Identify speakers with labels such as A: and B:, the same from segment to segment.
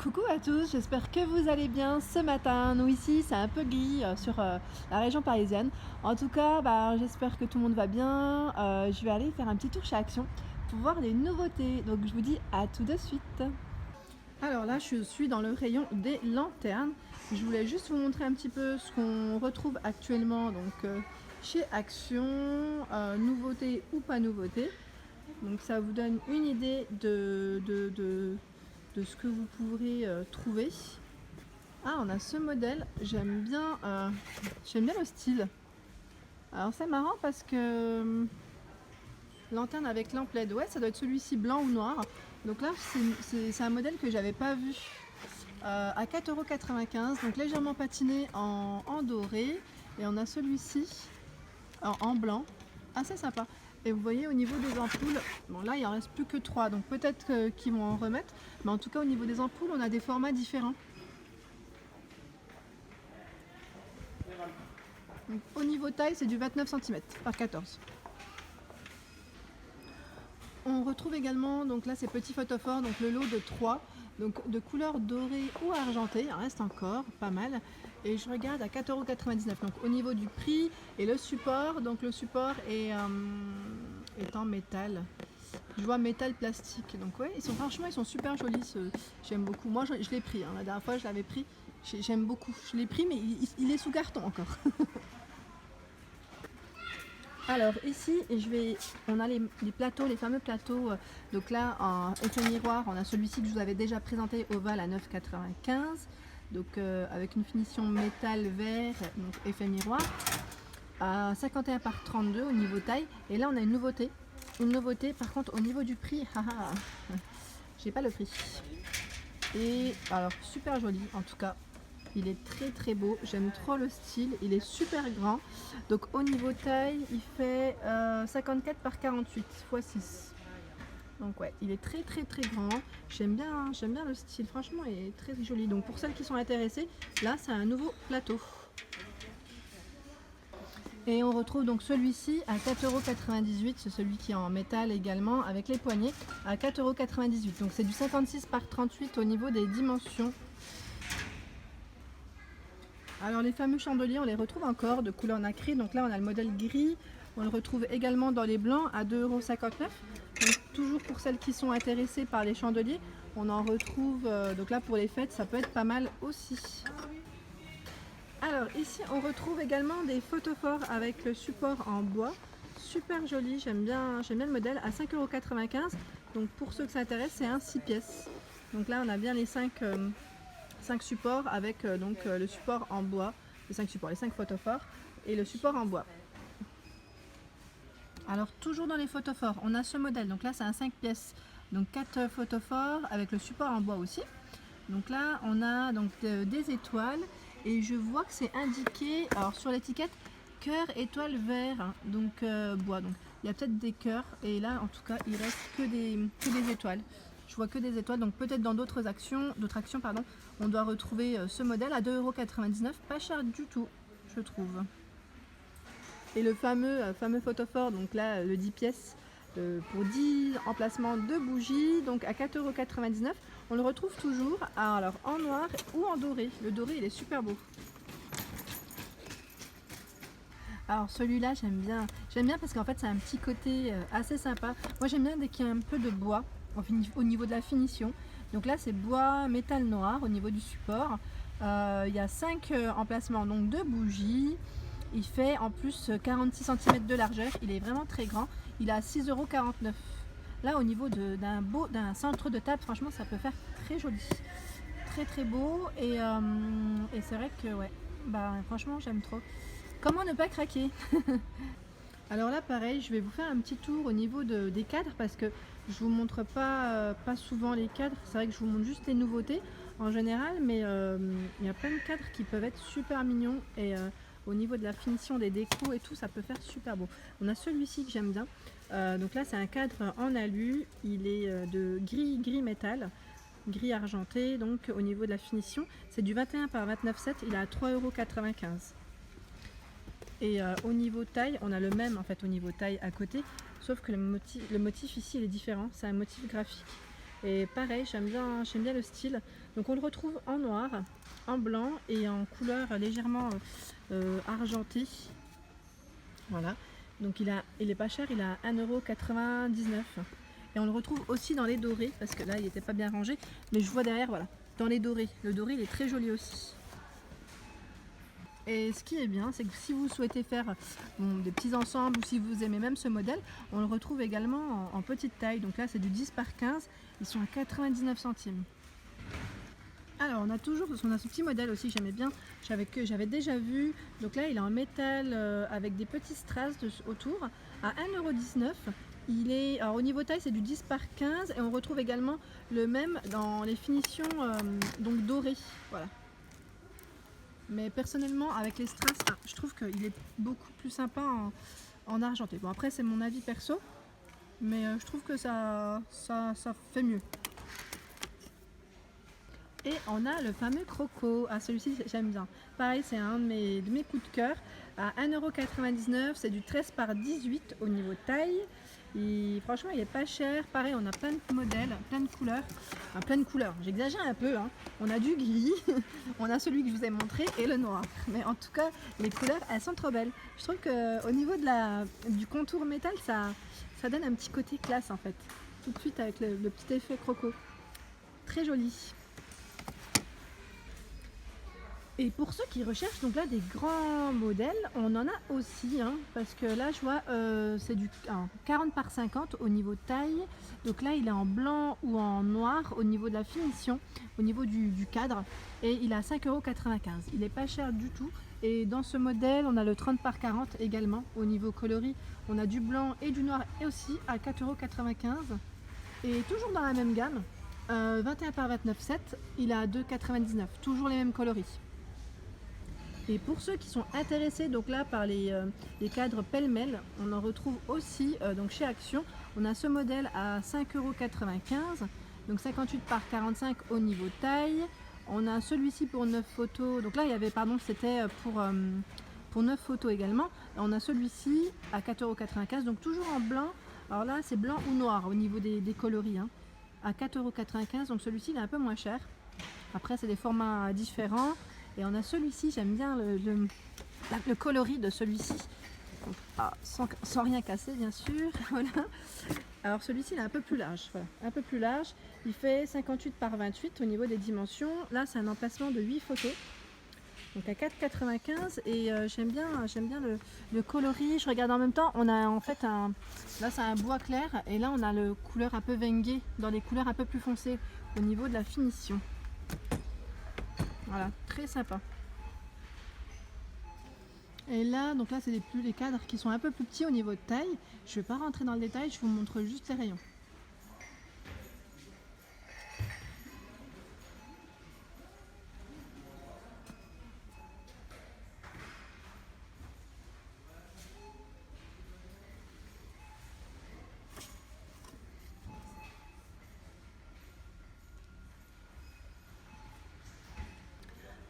A: Coucou à tous, j'espère que vous allez bien ce matin. Nous ici c'est un peu gris sur la région parisienne. En tout cas, j'espère que tout le monde va bien. Je vais aller faire un petit tour chez Action pour voir les nouveautés. Donc je vous dis à tout de suite. Alors là je suis dans le rayon des lanternes. Je voulais juste vous montrer un petit peu ce qu'on retrouve actuellement chez Action, nouveauté ou pas nouveauté. Donc ça vous donne une idée de ce que vous pourrez trouver. Ah, on a ce modèle, j'aime bien le style. Alors c'est marrant parce que lanterne avec lampe LED, ouais, ça doit être celui-ci blanc ou noir. Donc là c'est un modèle que j'avais pas vu. À 4,95 €, donc légèrement patiné en doré. Et on a celui-ci en blanc, assez sympa. Et vous voyez au niveau des ampoules, bon là il en reste plus que 3, donc peut-être qu'ils vont en remettre. Mais en tout cas au niveau des ampoules, on a des formats différents. Donc, au niveau taille, c'est du 29 cm par 14. On retrouve également, donc là c'est petit photophore, donc le lot de 3, donc de couleur dorée ou argentée, il en reste encore pas mal. Et je regarde à 4,99 €. Donc au niveau du prix et le support, donc le support est en métal. Je vois métal plastique, donc ouais, franchement ils sont super jolis, j'aime beaucoup. Moi je l'ai pris, la dernière fois je l'avais pris, j'aime beaucoup. Je l'ai pris mais il est sous carton encore. Alors ici, on a les plateaux, les fameux plateaux. Donc là, en effet miroir, on a celui-ci que je vous avais déjà présenté, ovale à 9,95 €. Donc avec une finition métal vert, donc effet miroir, à 51 par 32 au niveau taille. Et là, on a une nouveauté. Une nouveauté, par contre, au niveau du prix, j'ai pas le prix. Et alors, super joli en tout cas. Il est très très beau, j'aime trop le style, il est super grand. Donc au niveau taille, il fait 54 par 48 x 6. Donc ouais, il est très très très grand. J'aime bien le style, franchement il est très joli. Donc pour celles qui sont intéressées, là c'est un nouveau plateau. Et on retrouve donc celui-ci à 4,98 €, c'est celui qui est en métal également, avec les poignées, à 4,98 €. Donc c'est du 56 par 38 au niveau des dimensions. Alors les fameux chandeliers, on les retrouve encore de couleur nacrée. Donc là on a le modèle gris, on le retrouve également dans les blancs à 2,59 €. Donc toujours pour celles qui sont intéressées par les chandeliers, on en retrouve, donc là pour les fêtes ça peut être pas mal aussi. Alors ici on retrouve également des photophores avec le support en bois, super joli, j'aime bien le modèle, à 5,95 €. Donc pour ceux que ça intéresse, c'est un 6 pièces. Donc là on a bien les 5 supports avec le support en bois, les 5 photophores et le support en bois. Alors toujours dans les photophores, on a ce modèle, donc là c'est un 5 pièces, donc 4 photophores avec le support en bois aussi. Donc là on a donc des étoiles et je vois que c'est indiqué alors sur l'étiquette cœur étoile vert, hein, donc bois. Donc il y a peut-être des cœurs et là en tout cas il reste que des étoiles. Je vois que des étoiles, donc peut-être dans d'autres actions, pardon, on doit retrouver ce modèle à 2,99 €, pas cher du tout, je trouve. Et le fameux photophore, donc là le 10 pièces pour 10 emplacements de bougies, donc à 4,99 €. On le retrouve toujours alors en noir ou en doré. Le doré il est super beau. Alors celui-là j'aime bien parce qu'en fait c'est un petit côté assez sympa. Moi j'aime bien dès qu'il y a un peu de bois au niveau de la finition. Donc là c'est bois métal noir au niveau du support. Il y a 5 emplacements donc de bougies. Il fait en plus 46 cm de largeur, il est vraiment très grand. Il est à 6,49 €. Là au niveau d'un centre de table, franchement ça peut faire très joli. Très très beau et c'est vrai que ouais, franchement j'aime trop. Comment ne pas craquer? Alors là pareil, je vais vous faire un petit tour au niveau des cadres parce que je vous montre pas souvent les cadres. C'est vrai que je vous montre juste les nouveautés en général, mais il y a plein de cadres qui peuvent être super mignons et au niveau de la finition des décos et tout, ça peut faire super beau. On a celui-ci que j'aime bien. Donc là c'est un cadre en alu, il est de gris métal, gris argenté. Donc au niveau de la finition, c'est du 21 par 29,7, il est à 3,95 €. Et au niveau taille, on a le même en fait au niveau taille à côté, sauf que le motif ici il est différent, c'est un motif graphique. Et pareil, j'aime bien le style. Donc on le retrouve en noir, en blanc et en couleur légèrement argentée. Voilà. Donc il est pas cher, il a 1,99 €. Et on le retrouve aussi dans les dorés, parce que là il n'était pas bien rangé. Mais je vois derrière, voilà, dans les dorés. Le doré il est très joli aussi. Et ce qui est bien, c'est que si vous souhaitez faire des petits ensembles ou si vous aimez même ce modèle, on le retrouve également en petite taille. Donc là, c'est du 10 par 15. Ils sont à 99 centimes. Alors, on a ce petit modèle aussi que j'aimais bien, que j'avais déjà vu. Donc là, il est en métal avec des petits strass autour à 1,19 €. Alors, au niveau taille, c'est du 10 par 15 et on retrouve également le même dans les finitions donc dorées. Voilà. Mais personnellement, avec les strass, je trouve qu'il est beaucoup plus sympa en argenté. Bon, après, c'est mon avis perso, mais je trouve que ça fait mieux. Et on a le fameux croco. Ah, celui-ci, j'aime bien. Pareil, c'est un de mes coups de cœur. À 1,99 €, c'est du 13 par 18 au niveau taille. Et franchement, il est pas cher. Pareil, on a plein de modèles, plein de couleurs. Enfin, plein de couleurs, j'exagère un peu, hein. On a du gris, on a celui que je vous ai montré et le noir. Mais en tout cas, les couleurs, elles sont trop belles. Je trouve qu'au niveau du contour métal, ça donne un petit côté classe en fait. Tout de suite avec le petit effet croco. Très joli. Et pour ceux qui recherchent donc là des grands modèles, on en a aussi, hein, parce que là je vois c'est du 40 par 50 au niveau taille. Donc là il est en blanc ou en noir au niveau de la finition, au niveau du cadre, et il est à 5,95 €. Il n'est pas cher du tout. Et dans ce modèle, on a le 30 par 40 également au niveau coloris. On a du blanc et du noir et aussi à 4,95 €. Et toujours dans la même gamme, 21 par 29,7, il est à 2,99 €. Toujours les mêmes coloris. Et pour ceux qui sont intéressés donc là par les cadres pêle-mêle, on en retrouve aussi donc chez Action. On a ce modèle à 5,95 €, donc 58 par 45 au niveau taille. On a celui-ci pour 9 photos. Donc là il y avait, pardon, c'était pour 9 photos également. On a celui-ci à 4,95 €, donc toujours en blanc. Alors là c'est blanc ou noir au niveau des coloris, hein, à 4,95 €. Donc celui-ci il est un peu moins cher. Après c'est des formats différents. Et on a celui-ci, j'aime bien le coloris de celui-ci, sans rien casser bien sûr. Voilà. Alors celui-ci il est un peu plus large, voilà, un peu plus large. Il fait 58 par 28 au niveau des dimensions. Là c'est un emplacement de 8 photos, donc à 4,95 €. Et j'aime bien le coloris. Je regarde en même temps, on a en fait là c'est un bois clair et là on a le couleur un peu Wenge dans les couleurs un peu plus foncées au niveau de la finition. Voilà, très sympa. Et là, donc là, c'est les cadres qui sont un peu plus petits au niveau de taille. Je ne vais pas rentrer dans le détail, je vous montre juste les rayons.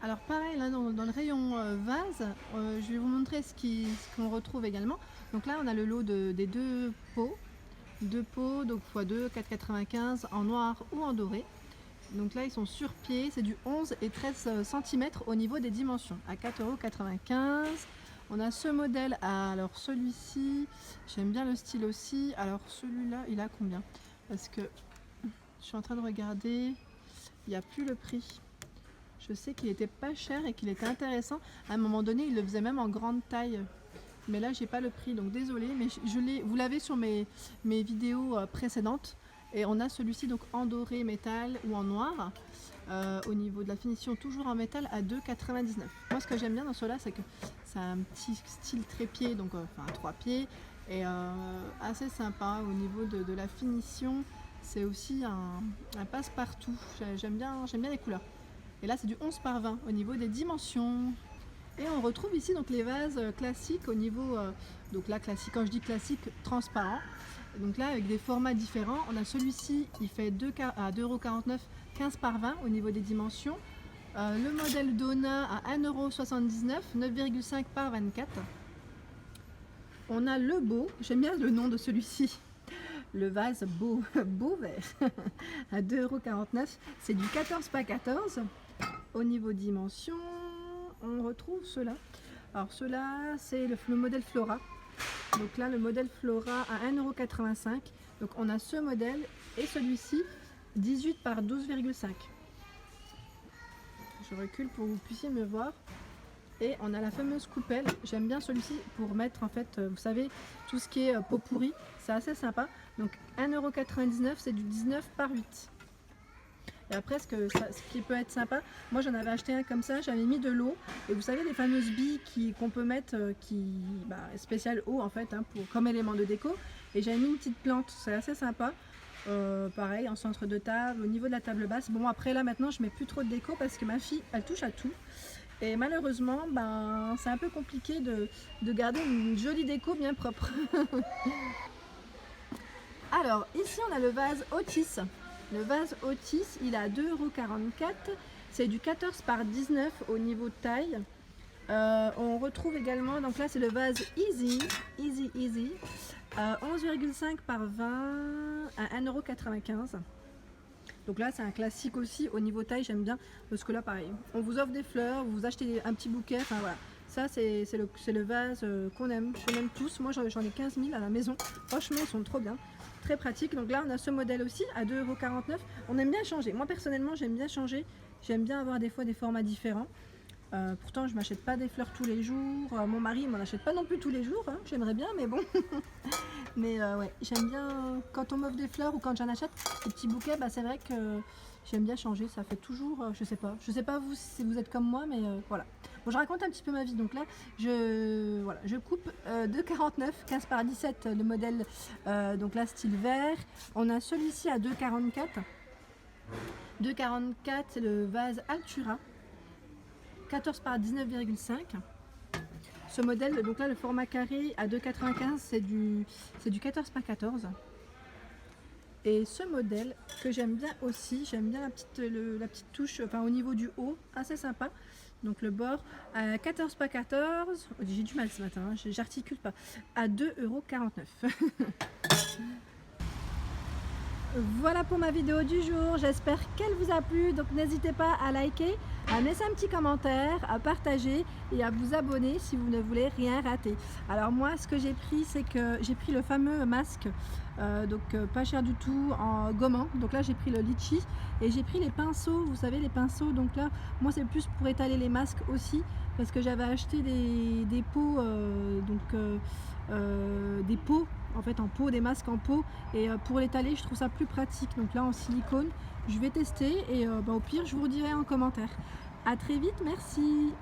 A: Alors pareil, là dans le rayon vase, je vais vous montrer ce qu'on retrouve également. Donc là, on a le lot des deux pots, donc x2, 4,95 € en noir ou en doré. Donc là, ils sont sur pied, c'est du 11 et 13 cm au niveau des dimensions, à 4,95 €. On a ce modèle, alors celui-ci, j'aime bien le style aussi. Alors celui-là, il a combien? Parce que je suis en train de regarder, il n'y a plus le prix. Je sais qu'il était pas cher et qu'il était intéressant. À un moment donné, il le faisait même en grande taille. Mais là, j'ai pas le prix, donc désolé. Mais vous l'avez sur mes vidéos précédentes. Et on a celui-ci donc en doré métal ou en noir. Au niveau de la finition, toujours en métal à 2,99 €. Moi, ce que j'aime bien dans ceux-là, c'est que c'est un petit style trépied, donc enfin 3 pieds. Et assez sympa au niveau de la finition. C'est aussi un passe-partout. J'aime bien les couleurs. Et là c'est du 11 par 20 au niveau des dimensions. Et on retrouve ici donc les vases classiques au niveau, donc là classique, quand je dis classique, transparent. Donc là avec des formats différents, on a celui-ci, il fait à 2,49 €, 15 par 20 au niveau des dimensions. Le modèle Donna à 1,79 €, 9,5 par 24. On a le beau, j'aime bien le nom de celui-ci, le vase beau, beau vert à 2,49 €. C'est du 14 x 14. Au niveau dimension, on retrouve cela. Alors cela, c'est le modèle Flora. Donc là, le modèle Flora à 1,85 €. Donc on a ce modèle et celui-ci, 18 par 12,5. Je recule pour que vous puissiez me voir. Et on a la fameuse coupelle. J'aime bien celui-ci pour mettre, en fait, vous savez, tout ce qui est pot pourri. C'est assez sympa. Donc 1,99 €, c'est du 19 par 8. Et après, ce qui peut être sympa, moi j'en avais acheté un comme ça, j'avais mis de l'eau. Et vous savez, les fameuses billes qu'on peut mettre, spécial eau en fait, hein, comme élément de déco. Et j'avais mis une petite plante, c'est assez sympa. Pareil, en centre de table, au niveau de la table basse. Bon, après là, maintenant, je mets plus trop de déco parce que ma fille, elle touche à tout. Et malheureusement, c'est un peu compliqué de garder une jolie déco bien propre. Alors, ici, on a le vase Otis. Le vase Otis, il est à 2,44 €. C'est du 14 par 19 au niveau de taille. On retrouve également, donc là, c'est le vase Easy. 11,5 par 20 à 1,95 €. Donc là, c'est un classique aussi. Au niveau taille, j'aime bien parce que là, pareil, on vous offre des fleurs, vous achetez un petit bouquet. Enfin voilà, ça, c'est le vase qu'on aime. Je l'aime tous. Moi, j'en ai 15 000 à la maison. Franchement, ils sont trop bien. Très pratique. Donc là, on a ce modèle aussi à 2,49 €. On aime bien changer. Moi, personnellement, j'aime bien changer. J'aime bien avoir des fois des formats différents. Pourtant, je m'achète pas des fleurs tous les jours. Mon mari m'en achète pas non plus tous les jours. Hein. J'aimerais bien, mais bon. Mais ouais, j'aime bien quand on m'offre des fleurs ou quand j'en achète des petits bouquets. C'est vrai que j'aime bien changer. Ça fait toujours, je sais pas vous si vous êtes comme moi, mais voilà. Bon, je raconte un petit peu ma vie. Donc là, je coupe 2,49 €, 15 par 17, le modèle. Donc là, style vert. On a celui-ci à 2,44 €. 2,44 €, c'est le vase Altura. 14 par 19,5. Ce modèle, donc là le format carré à 2,95 €, c'est du 14 par 14. Et ce modèle que j'aime bien aussi, j'aime bien la petite touche, enfin au niveau du haut, assez sympa. Donc le bord à 14 par 14, j'ai du mal ce matin, hein, j'articule pas, à 2,49 €. Voilà pour ma vidéo du jour, j'espère qu'elle vous a plu, donc n'hésitez pas à liker, à laisser un petit commentaire, à partager et à vous abonner si vous ne voulez rien rater. Alors moi, ce que j'ai pris, c'est que j'ai pris le fameux masque, pas cher du tout, en gommant. Donc là, j'ai pris le litchi et j'ai pris les pinceaux, vous savez, les pinceaux. Donc là, moi, c'est plus pour étaler les masques aussi, parce que j'avais acheté des pots, des pots en fait en pot, des masques en pot, et pour l'étaler je trouve ça plus pratique. Donc là en silicone, je vais tester et au pire je vous redirai en commentaire. À très vite, merci.